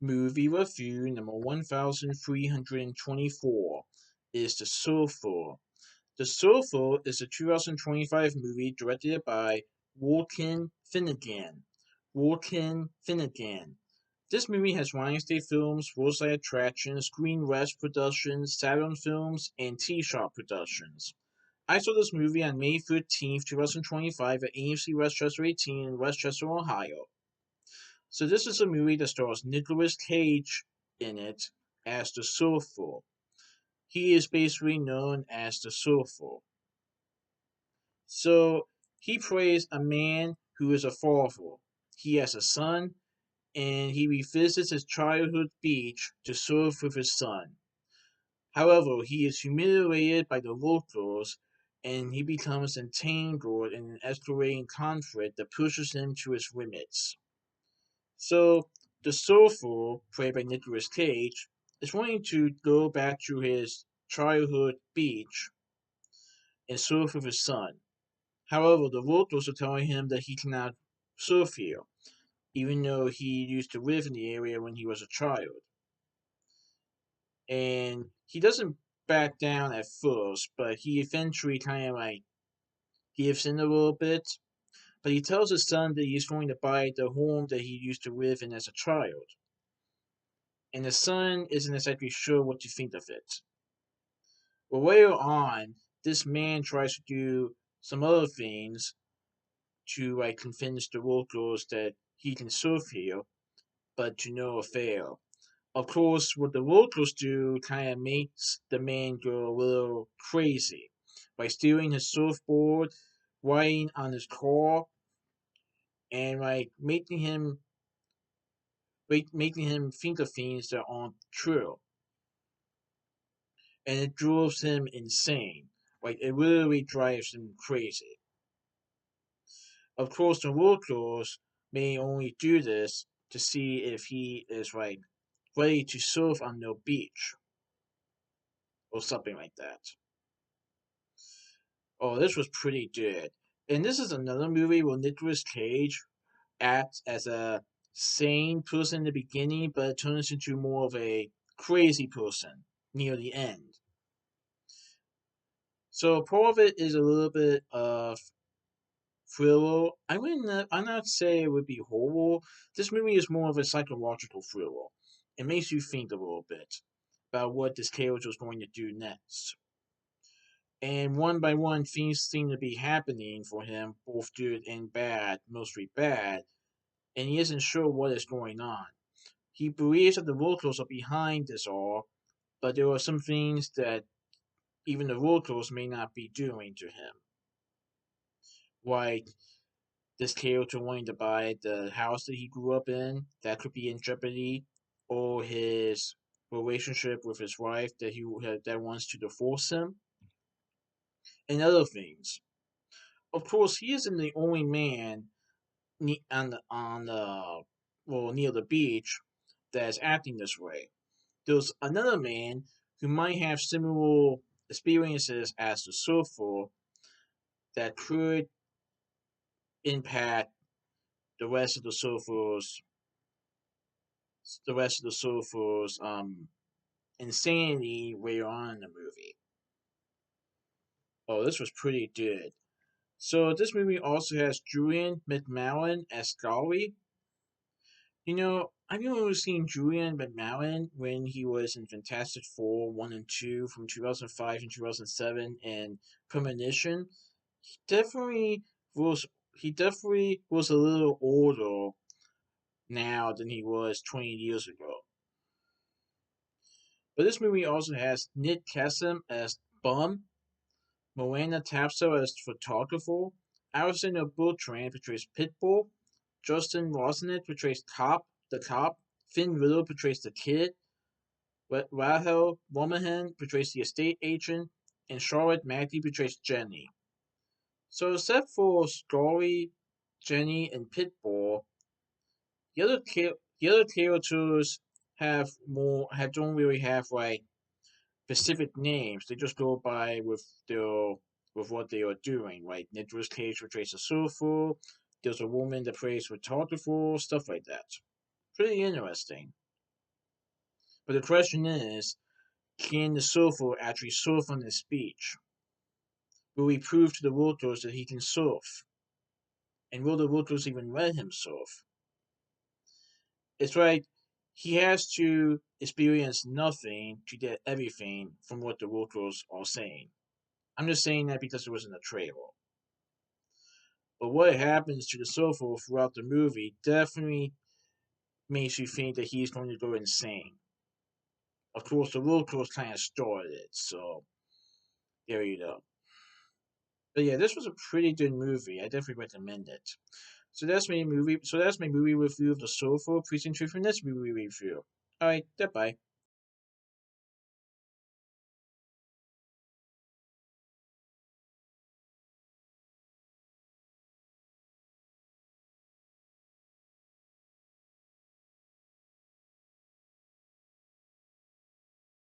Movie review number 1324 is The Soulful. The Soulful is a 2025 movie directed by Walken Finnegan. Walken Finnegan. This movie has Lionsgate Films, Roadside Attractions, Screenwest Productions, Saturn Films, and T-Shop Productions. I saw this movie on May 15th, 2025 at AMC Westchester 18 in Westchester, Ohio. So this is a movie that stars Nicolas Cage in it as the Soulful. He is basically known as the Soulful. So he plays a man who is a father. He has a son, and he revisits his childhood beach to surf with his son. However, he is humiliated by the locals, and he becomes entangled in an escalating conflict that pushes him to his limits. So the soulful, played by Nicolas Cage, is wanting to go back to his childhood beach and surf with his son. However, the locals are telling him that he cannot surf here, even though he used to live in the area when he was a child. And he doesn't back down at first, but he eventually kind of like gives in a little bit. But he tells his son that he's going to buy the home that he used to live in as a child. And the son isn't exactly sure what to think of it. But later on, this man tries to do some other things to like convince the locals that he can surf here, but to no avail. Of course, what the locals do kind of makes the man go a little crazy by stealing his surfboard, riding on his car, and like making him think of things that aren't true, and it drives him insane. Like it literally drives him crazy. Of course, the locals may only do this to see if he is like ready to surf on their beach or something like that. Oh, this was pretty good. And this is another movie where Nicolas Cage acts as a sane person in the beginning, but turns into more of a crazy person near the end. So part of it is a little bit of thriller. I not say it would be horror. This movie is more of a psychological thriller. It makes you think a little bit about what this character is going to do next. And one by one, things seem to be happening for him, both good and bad, mostly bad, and he isn't sure what is going on. He believes that the locals are behind this all, but there are some things that even the locals may not be doing to him. Like this character wanting to buy the house that he grew up in, that could be in jeopardy, or his relationship with his wife that wants to divorce him, and other things. Of course, he isn't the only man near the beach that is acting this way. There's another man who might have similar experiences as the surfer that could impact the rest of the surfers, insanity later on in the movie. Oh, this was pretty good. So this movie also has Julian McMahon as Scully. I've only seen Julian McMahon when he was in Fantastic Four 1 and 2 from 2005 and 2007 and Premonition. He definitely was he definitely was a little older now than he was 20 years ago. But this movie also has Nick Kassem as Bum, Moana Tapso as photographer, Alexander Bertrand portrays Pitbull, Justin Rosenet portrays the cop, Finn Riddle portrays the kid, Rahel Womahan portrays the estate agent, and Charlotte Magdy portrays Jenny. So except for Scully, Jenny, and Pitbull, the other characters don't really have like specific names. They just go by with what they are doing. Like Nicolas Cage portrays a surfer. There's a woman that plays photographer, stuff like that. Pretty interesting. But the question is, can the Sulfur actually soften his speech? Will he prove to the voters that he can surf? And will the voters even let him surf? It's like he has to experience nothing to get everything from what the voters are saying. I'm just saying that because it was in the trailer. But what happens to the Sulfur throughout the movie definitely makes you think that he's going to go insane. Of course, the voters kind of started it, so there you go. But yeah, this was a pretty good movie. I definitely recommend it. So that's my movie. So that's my movie review of the Soulful. Please tune for next movie review. All right, goodbye.